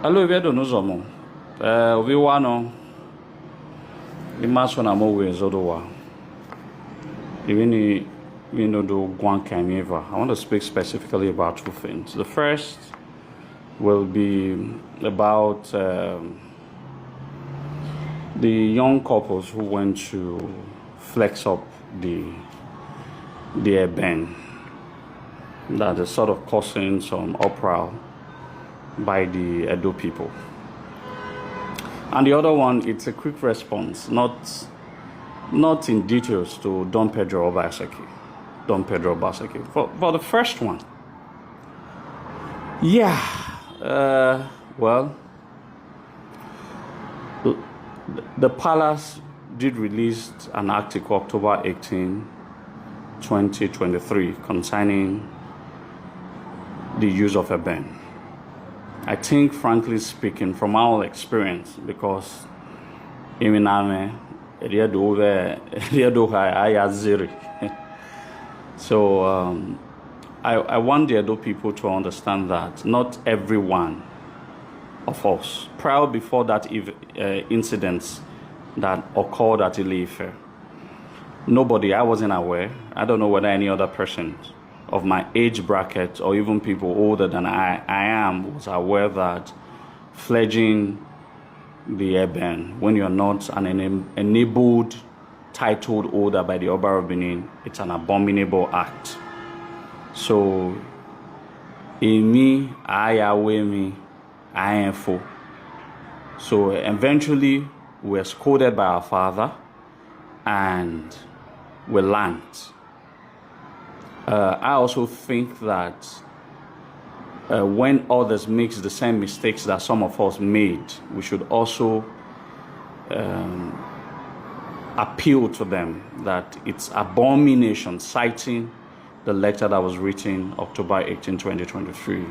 Hello, Eben no zomo. We wano Imasuen Amowie Izoduwa. Even do Guan Kamiva. I want to speak specifically about two things. The first will be about the young couples who went to flex up the Eben, that is sort of causing some uproar by the Edo people. And the other one, it's a quick response, not in details, to Don Pedro Obaseki. For the first one, well, the palace did release an article October 18, 2023 concerning the use of Eben. I think, frankly speaking, from our experience, because so I want the Edo people to understand that not everyone of us, prior before that incidents that occurred at Ile-Ife, nobody, I wasn't aware, I don't know whether any other person of my age bracket or even people older than I am was aware that fledging the Eben, when you're not an enabled, titled holder by the Oba of Benin, it's an abominable act. So, in me, I am for. So eventually, we were scolded by our father and we learned. I also think that when others make the same mistakes that some of us made, we should also appeal to them that it's abomination, citing the letter that was written October 18, 2023.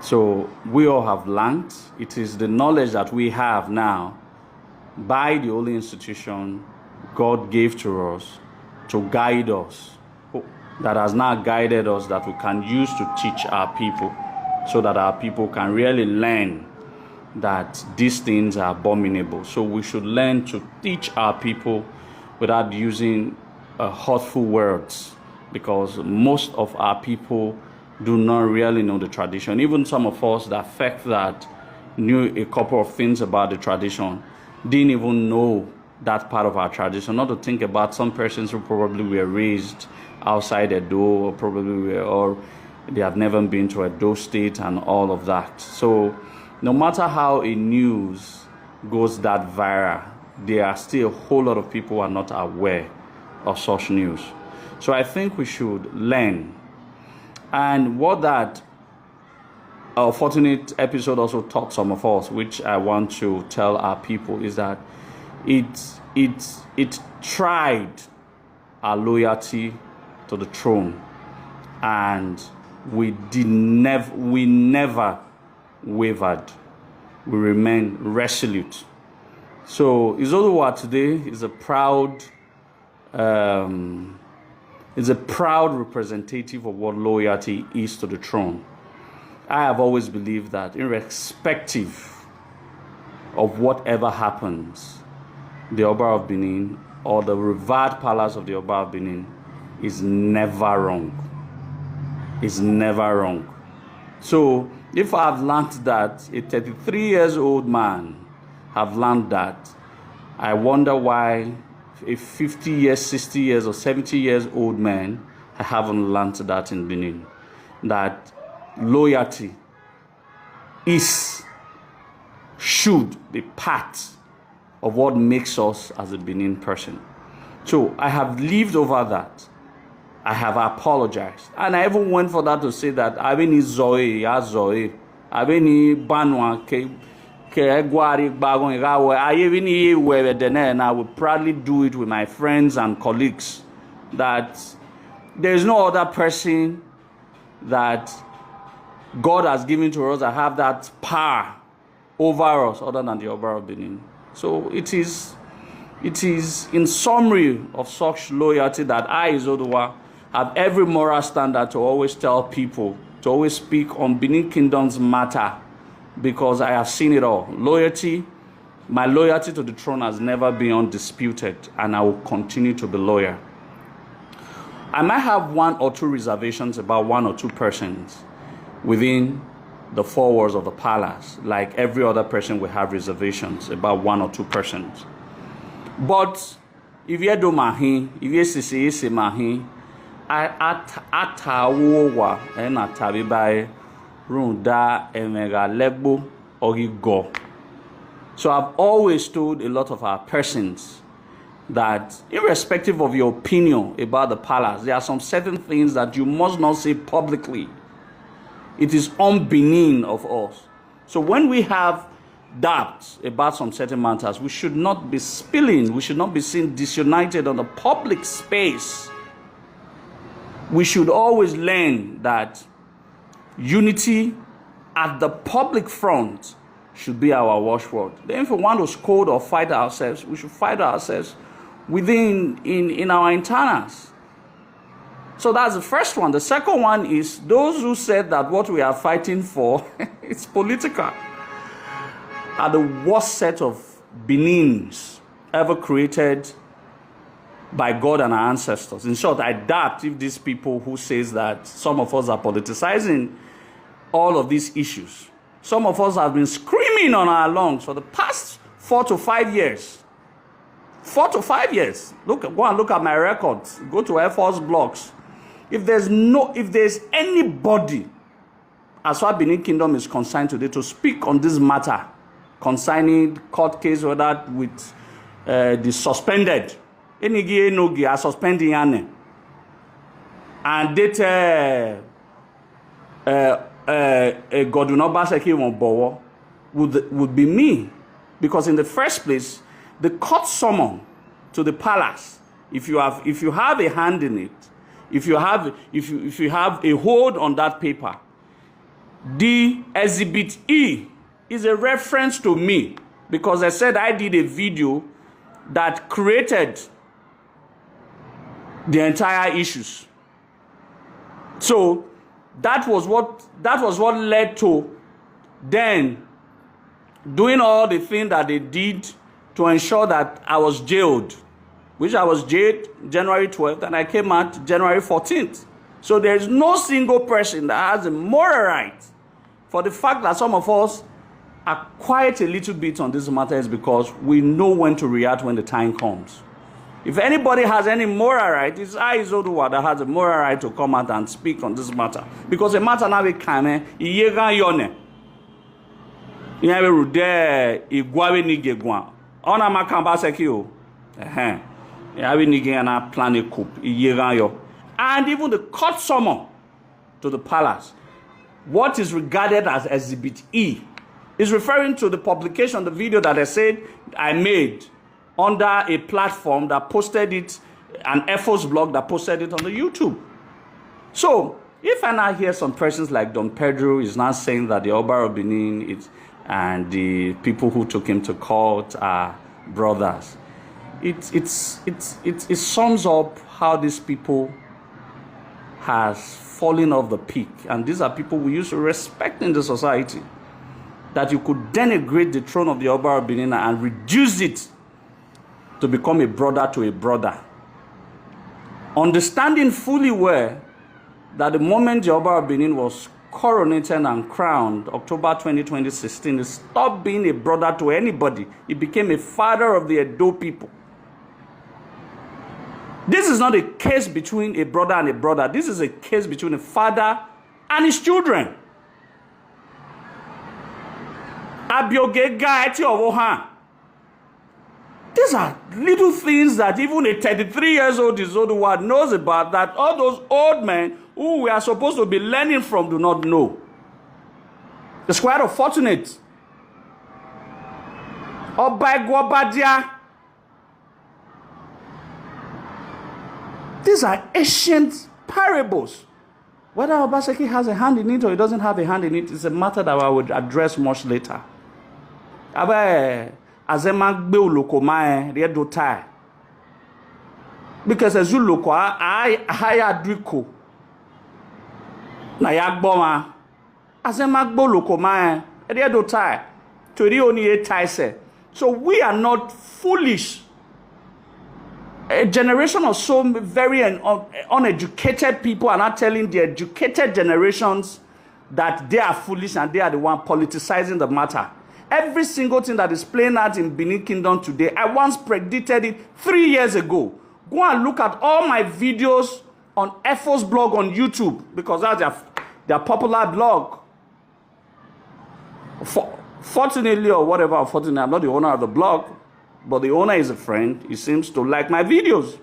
So we all have learned. It is the knowledge that we have now by the holy institution God gave to us to guide us, that has now guided us, that we can use to teach our people, so that our people can really learn that these things are abominable. So we should learn to teach our people without using hurtful words, because most of our people do not really know the tradition. Even some of us that knew a couple of things about the tradition didn't even know that part of our tradition. Not to think about some persons who probably were raised outside Edo, or they have never been to Edo State and all of that. So no matter how a news goes that viral, there are still a whole lot of people who are not aware of such news. So I think we should learn. And what that fortunate episode also taught some of us, which I want to tell our people, is that it tried our loyalty to the throne, and we never wavered. We remain resolute. So Izoduwa today is a proud representative of what loyalty is to the throne. I have always believed that, irrespective of whatever happens, the Oba of Benin or the revered palace of the Oba of Benin is never wrong. Is never wrong. So if I've learned that, a 33-year-old man have learned that, I wonder why a 50 years, 60 years, or 70 years old man haven't learned that in Benin. That loyalty should be part of what makes us as a Benin person. So I have lived over that. I have apologized. And I even went for that to say that Abeni Zoe, Abeni Banwa, and I would proudly do it with my friends and colleagues, that there is no other person that God has given to us that have that power over us other than the Oba of Benin. So it is in summary of such loyalty that I, Izoduwa, have every moral standard to always tell people, to always speak on Benin Kingdom's matter because I have seen it all. My loyalty to the throne has never been undisputed, and I will continue to be loyal. I might have one or two reservations about one or two persons within the four walls of the palace, like every other person will have reservations about one or two persons. But if you do mahi, if you see mahi, I atawowa and atabibai runda emega lebo ogigo. So I've always told a lot of our persons that irrespective of your opinion about the palace, there are some certain things that you must not say publicly. It is unbeknown of us. So when we have doubts about some certain matters, we should not be spilling, we should not be seen disunited on the public space. We should always learn that unity at the public front should be our watchword. Then if we want to scold or fight ourselves, we should fight ourselves within in our internals. So that's the first one. The second one is those who said that what we are fighting for is political are the worst set of beings ever created by God and our ancestors. In short, I doubt if these people who says that some of us are politicizing all of these issues. Some of us have been screaming on our lungs for the past 4 to 5 years. 4 to 5 years. Go and look at my records. Go to Air Force blocks. If there's anybody, as far as Benin Kingdom is concerned today, to speak on this matter concerning court case or that with the suspended, any no are suspending and date Godunobaseki would be me, because in the first place, the court summon to the palace, if you have a hand in it, if you have a hold on that paper, the Exhibit E is a reference to me, because I said I did a video that created the entire issues. So that was what led to then doing all the things that they did to ensure that I was jailed, which I was jailed January 12th and I came out January 14th. So there is no single person that has a moral right. For the fact that some of us are quiet a little bit on this matter is because we know when to react when the time comes. If anybody has any moral right, it's Izoduwa that has a moral right to come out and speak on this matter. Because the matter now became Iyega Yone. Yawe Igwawe Nigegwa. Ona Makamba Sekio. Yawe Nigena plan a coup. Iyega Yo. And even the court summon to the palace, what is regarded as Exhibit E, is referring to the publication, the video that I said I made under a platform that posted it, an Air Force blog that posted it on the YouTube. So, if I now hear some persons like Don Pedro is now saying that the Oba of Benin and the people who took him to court are brothers, it sums up how these people has fallen off the peak. And these are people we used to respect in the society. That you could denigrate the throne of the Oba of Benin and reduce it to become a brother to a brother. Understanding fully well that the moment the Oba of Benin was coronated and crowned, October 2016, he stopped being a brother to anybody. He became a father of the Edo people. This is not a case between a brother and a brother. This is a case between a father and his children. These are little things that even a 33-year-old Izoduwa knows about, that all those old men who we are supposed to be learning from do not know. It's quite unfortunate. These are ancient parables. Whether Obaseki has a hand in it or he doesn't have a hand in it is a matter that I would address much later. Because as you look, I Driko na yagboma Azemagbo lokoma So we are not foolish. A generation of so very uneducated people are not telling the educated generations that they are foolish and they are the one politicizing the matter. Every single thing that is playing out in Benin Kingdom today, I once predicted it 3 years ago. Go and look at all my videos on FO's blog on YouTube, because that's their popular blog. Fortunately or whatever, unfortunately, I'm not the owner of the blog, but the owner is a friend. He seems to like my videos.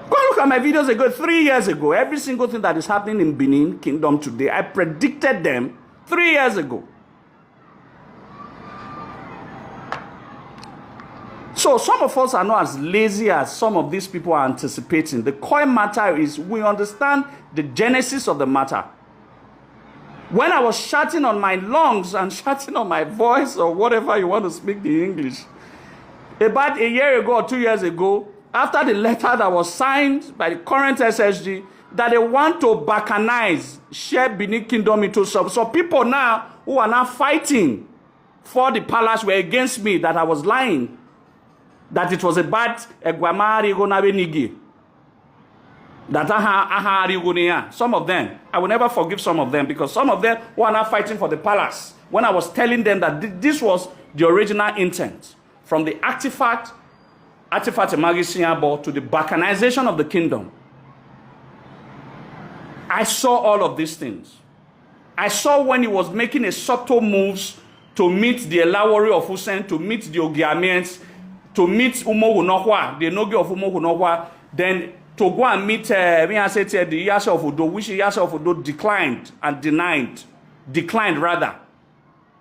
Go and look at my videos ago, 3 years ago. Every single thing that is happening in Benin Kingdom today, I predicted them 3 years ago. So some of us are not as lazy as some of these people are anticipating. The core matter is we understand the genesis of the matter. When I was shouting on my lungs and shouting on my voice or whatever you want to speak the English, about a year ago or 2 years ago, after the letter that was signed by the current SSG, that they want to balkanize, share Benin Kingdom into some people now who are now fighting for the palace were against me, that I was lying, that it was a bad Egwamari Gonabenigi. That some of them, I will never forgive some of them, because some of them were now fighting for the palace. When I was telling them that this was the original intent, from the artifact Magisiabo to the balkanization of the kingdom. I saw all of these things. I saw when he was making a subtle moves to meet the Elawari of Hussein, to meet the Ogiamians, to meet Umohunokwa, the Nogi of Umohunokwa, then to go and meet the Isee of Udo, which Isee of Udo declined rather,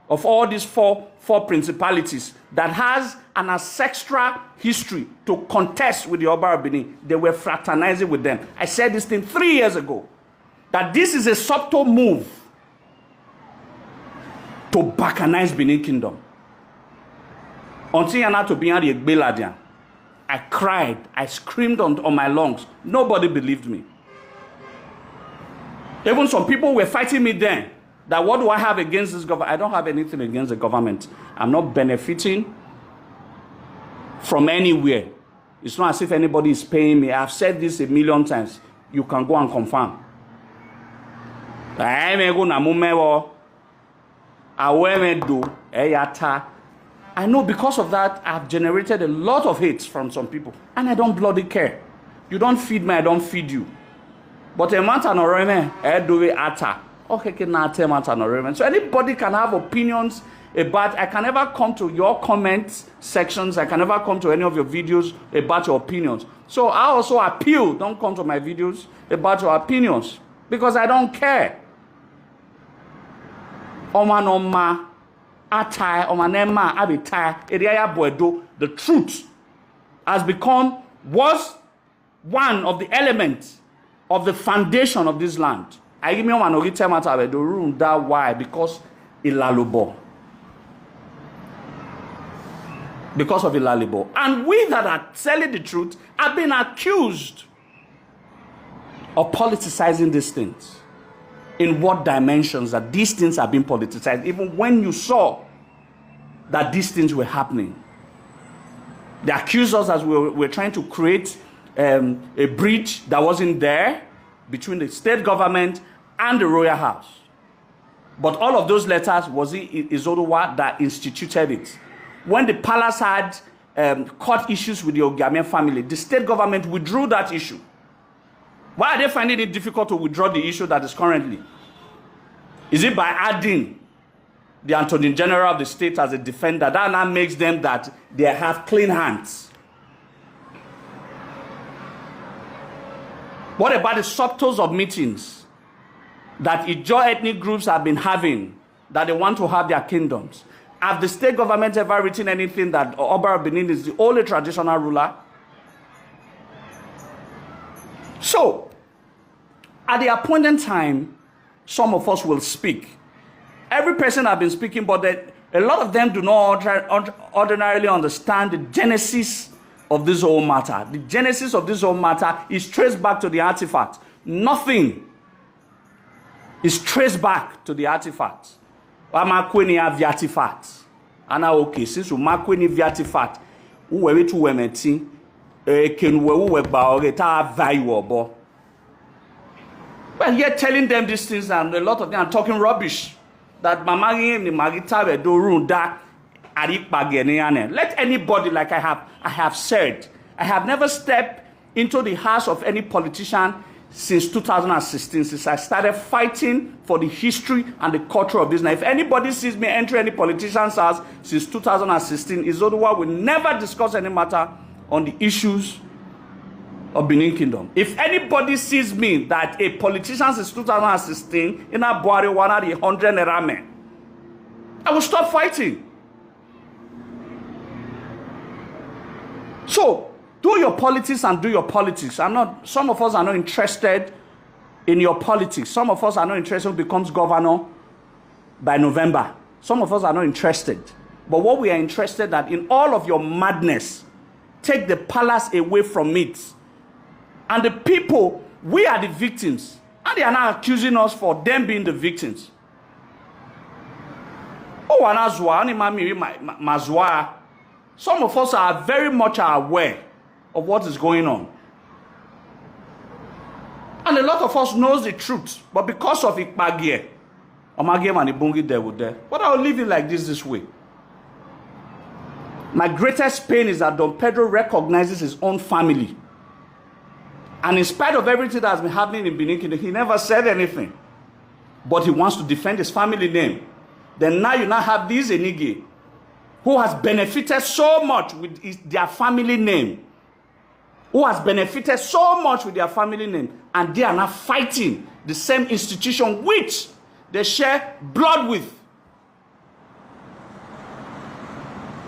of all these four principalities that has an ancestral history to contest with the Oba of Benin. They were fraternizing with them. I said this thing 3 years ago, that this is a subtle move to balkanize Benin Kingdom. Until you're not to be on the Egbeladian, I cried, I screamed on my lungs. Nobody believed me. Even some people were fighting me then. That what do I have against this government? I don't have anything against the government. I'm not benefiting from anywhere. It's not as if anybody is paying me. I've said this a million times. You can go and confirm. I know because of that, I've generated a lot of hate from some people. And I don't bloody care. You don't feed me, I don't feed you. But a matter no reme, do we ata. Okay, so anybody can have opinions about. I can never come to your comment sections. I can never come to any of your videos about your opinions. So I also appeal, don't come to my videos about your opinions, because I don't care. The truth was one of the elements of the foundation of this land. I give me one of the room that why, because Ilalubo. Because of Ilalibo. And we that are telling the truth have been accused of politicizing these things. In what dimensions that these things have been politicized, even when you saw that these things were happening. They accused us as we were trying to create a bridge that wasn't there between the state government and the royal house. But all of those letters was Izoduwa that instituted it. When the palace had court issues with the Ogamian family, the state government withdrew that issue. Why are they finding it difficult to withdraw the issue that is currently? Is it by adding the Attorney General of the state as a defender? That now makes them that they have clean hands. What about the subtles of meetings that Ijo ethnic groups have been having, that they want to have their kingdoms? Have the state government ever written anything that Oba of Benin is the only traditional ruler? So, at the appointed time, some of us will speak. Every person has been speaking, but a lot of them do not ordinarily understand the genesis of this whole matter. The genesis of this whole matter is traced back to the artifact. Nothing is traced back to the artifacts. Amakweni have the artifacts. And okay, since we makweni the artifact, we were to wemeti, can we ba ta value obo. Well, yet telling them these things, and a lot of them are talking rubbish. That mama ni magita do run that arik bageniane. Let anybody, like I have said, I have never stepped into the house of any politician since 2016, since I started fighting for the history and the culture of this. Now, if anybody sees me enter any politician's house since 2016, Izoduwa will never discuss any matter on the issues of Benin Kingdom. If anybody sees me that a politician since 2016 in a Buhari one of the 100 Nerame, I will stop fighting. So, do your politics and do your politics. Some of us are not interested in your politics. Some of us are not interested who becomes governor by November. Some of us are not interested. But what we are interested that in all of your madness, take the palace away from it. And the people, we are the victims. And they are now accusing us for them being the victims. Oh, some of us are very much aware of what is going on. And a lot of us knows the truth. But because of Ikpagie, Omagiem and Ibungi there would there. But I'll leave it like this way. My greatest pain is that Don Pedro recognizes his own family. And in spite of everything that has been happening in Benin Kingdom, he never said anything. But he wants to defend his family name. Then now you now have this Enige, who has benefited so much with their family name. Who has benefited so much with their family name. And they are now fighting the same institution which they share blood with.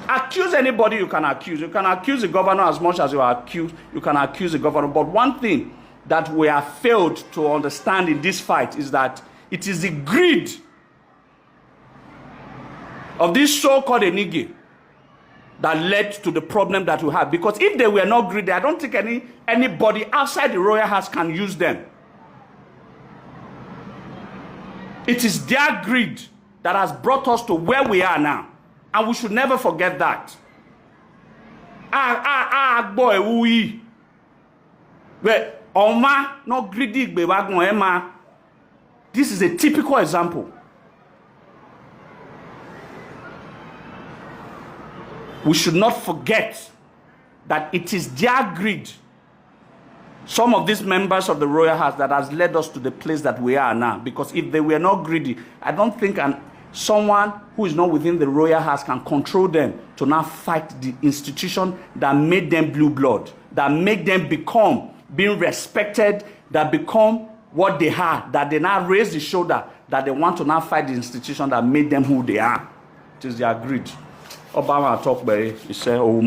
Accuse anybody you can accuse. You can accuse the governor as much as you can accuse the governor. But one thing that we have failed to understand in this fight is that it is the greed of this so-called Enige that led to the problem that we have. Because if they were not greedy, I don't think anybody outside the royal house can use them. It is their greed that has brought us to where we are now. And we should never forget that. Boy, we. But Oma no greedy Emma. This is a typical example. We should not forget that it is their greed, some of these members of the royal house, that has led us to the place that we are now. Because if they were not greedy, I don't think someone who is not within the royal house can control them to now fight the institution that made them blue blood, that make them become being respected, that become what they are, that they now raise the shoulder, that they want to now fight the institution that made them who they are. It is their greed. Obama talk about it. He said, "Oh,